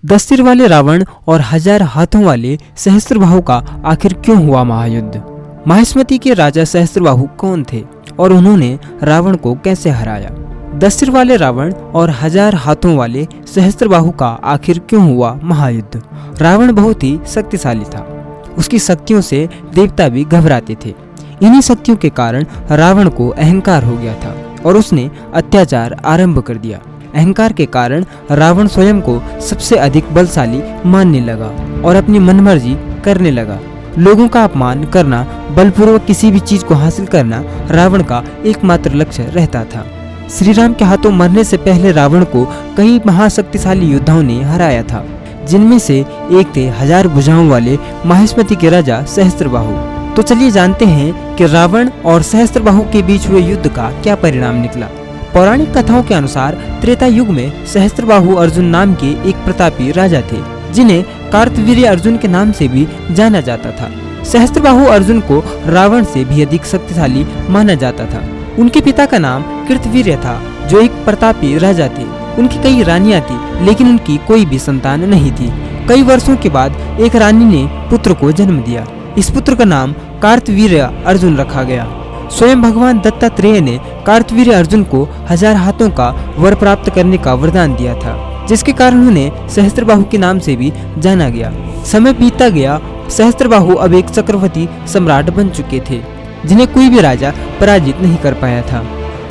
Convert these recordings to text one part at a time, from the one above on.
10 सिर वाले रावण और 1000 हाथों वाले सहस्त्रबाहु का आखिर क्यों हुआ महायुद्ध? माहिष्मति के राजा सहस्त्रबाहु कौन थे और उन्होंने रावण को कैसे हराया? 10 सिर वाले रावण और 1000 हाथों वाले सहस्त्रबाहु का आखिर क्यों हुआ महायुद्ध? रावण बहुत ही शक्तिशाली था। उसकी शक्तियों से देवता भी घबराते थे। इन्हीं शक्तियों के कारण रावण को अहंकार हो गया था और उसने अत्याचार आरंभ कर दिया। अहंकार के कारण रावण स्वयं को सबसे अधिक बलशाली मानने लगा और अपनी मनमर्जी करने लगा। लोगों का अपमान करना, बलपूर्वक किसी भी चीज को हासिल करना रावण का एकमात्र लक्ष्य रहता था। श्री राम के हाथों मरने से पहले रावण को कई महाशक्तिशाली योद्धाओं ने हराया था, जिनमें से एक थे 1000 भुजाओं वाले माहिष्मति के राजा सहस्त्रबाहु। तो चलिए जानते हैं कि रावण और सहस्त्रबाहु के बीच हुए युद्ध का क्या परिणाम निकला। पौराणिक कथाओं के अनुसार त्रेता युग में सहस्त्रबाहु अर्जुन नाम के एक प्रतापी राजा थे, जिन्हें कार्तवीर्य अर्जुन के नाम से भी जाना जाता था। सहस्त्रबाहु अर्जुन को रावण से भी अधिक शक्तिशाली माना जाता था। उनके पिता का नाम कृतवीर्य था, जो एक प्रतापी राजा थे। उनकी कई रानियां थी, लेकिन उनकी कोई भी संतान नहीं थी। कई वर्षों के बाद एक रानी ने पुत्र को जन्म दिया। इस पुत्र का नाम कार्तवीर्य अर्जुन रखा गया। स्वयं भगवान दत्तात्रेय ने कार्तवीर्य अर्जुन को 1000 हाथों का वर प्राप्त करने का वरदान दिया था, जिसके कारण उन्हें सहस्त्रबाहु के नाम से भी जाना गया। समय बीतता गया। सहस्त्रबाहु अब एक चक्रवर्ती सम्राट बन चुके थे, जिन्हें कोई भी राजा पराजित नहीं कर पाया था।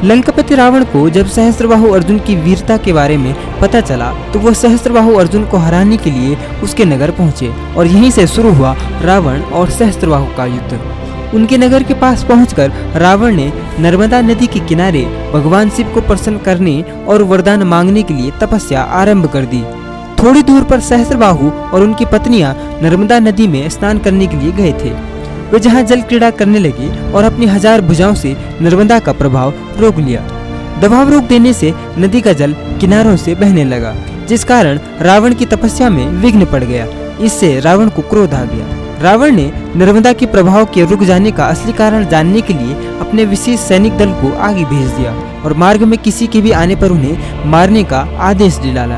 लंकापति रावण को जब सहस्त्रबाहु अर्जुन की वीरता के बारे में पता चला, तो वह सहस्त्रबाहु अर्जुन को हराने के लिए उसके नगर पहुंचे और यहीं से शुरू हुआ रावण और सहस्त्रबाहु का युद्ध। उनके नगर के पास पहुंचकर रावण ने नर्मदा नदी के किनारे भगवान शिव को प्रसन्न करने और वरदान मांगने के लिए तपस्या आरंभ कर दी। थोड़ी दूर पर सहस्त्रबाहु और उनकी पत्नियां नर्मदा नदी में स्नान करने के लिए गए थे। वे जहां जल क्रीड़ा करने लगे और अपनी 1000 भुजाओं से नर्मदा का प्रभाव रोक लिया। दबाव रोक देने से नदी का जल किनारों से बहने लगा, जिस कारण रावण की तपस्या में विघ्न पड़ गया। इससे रावण को क्रोध आ गया। रावण ने नर्मदा के प्रभाव के रुक जाने का असली कारण जानने के लिए अपने विशेष सैनिक दल को आगे भेज दिया और मार्ग में किसी के भी आने पर उन्हें मारने का आदेश दे डाला।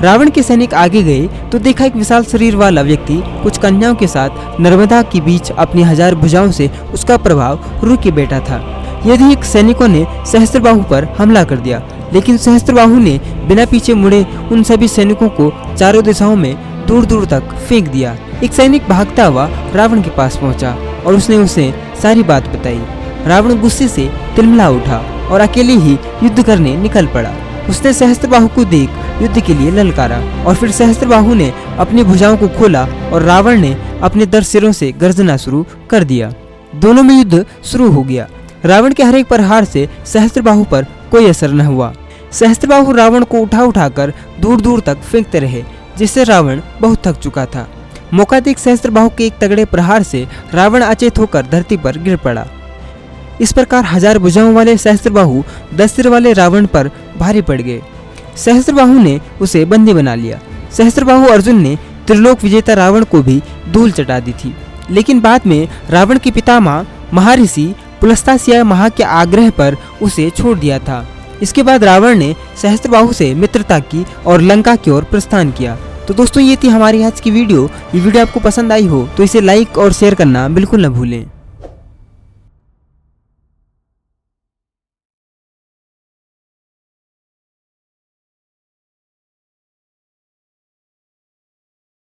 रावण के सैनिक आगे गए तो देखा एक विशाल शरीर वाला व्यक्ति कुछ कन्याओं के साथ नर्मदा के बीच अपनी 1000 भुजाओं से उसका प्रभाव रोके बैठा था। यदि एक सैनिकों ने सहस्त्रबाहु पर हमला कर दिया, लेकिन सहस्त्रबाहु ने बिना पीछे मुड़े उन सभी सैनिकों को चारों दिशाओं में दूर दूर तक फेंक दिया। एक सैनिक भागता हुआ रावण के पास पहुंचा और उसने उसे सारी बात बताई। रावण गुस्से से तिलमिला उठा और अकेले ही युद्ध करने निकल पड़ा। उसने सहस्त्रबाहु को देख युद्ध के लिए ललकारा और फिर सहस्त्रबाहु ने अपनी भुजाओं को खोला और रावण ने अपने 10 सिरों से गर्जना शुरू कर दिया। दोनों में युद्ध शुरू हो गया। रावण के हर एक प्रहार से सहस्त्रबाहु पर कोई असर न हुआ। सहस्त्रबाहु रावण को उठा उठाकर दूर दूर तक फेंकते रहे, जिससे रावण बहुत थक चुका था। मौका देख सहस्त्रबाहु के एक तगड़े प्रहार से रावण अचेत होकर धरती पर गिर पड़ा। इस प्रकार 1000 भुजाओं वाले सहस्त्रबाहु 10 सिर वाले रावण पर भारी पड़ गए। सहस्त्रबाहु ने उसे बंदी बना लिया। सहस्त्रबाहु अर्जुन ने त्रिलोक विजेता रावण को भी धूल चटा दी थी, लेकिन बाद में रावण के पितामह महर्षि पुलस्त्य महा के आग्रह पर उसे छोड़ दिया था। इसके बाद रावण ने सहस्त्रबाहु से मित्रता की और लंका की ओर प्रस्थान किया। तो दोस्तों, ये थी हमारी आज की वीडियो। ये वीडियो आपको पसंद आई हो तो इसे लाइक और शेयर करना बिल्कुल न भूलें।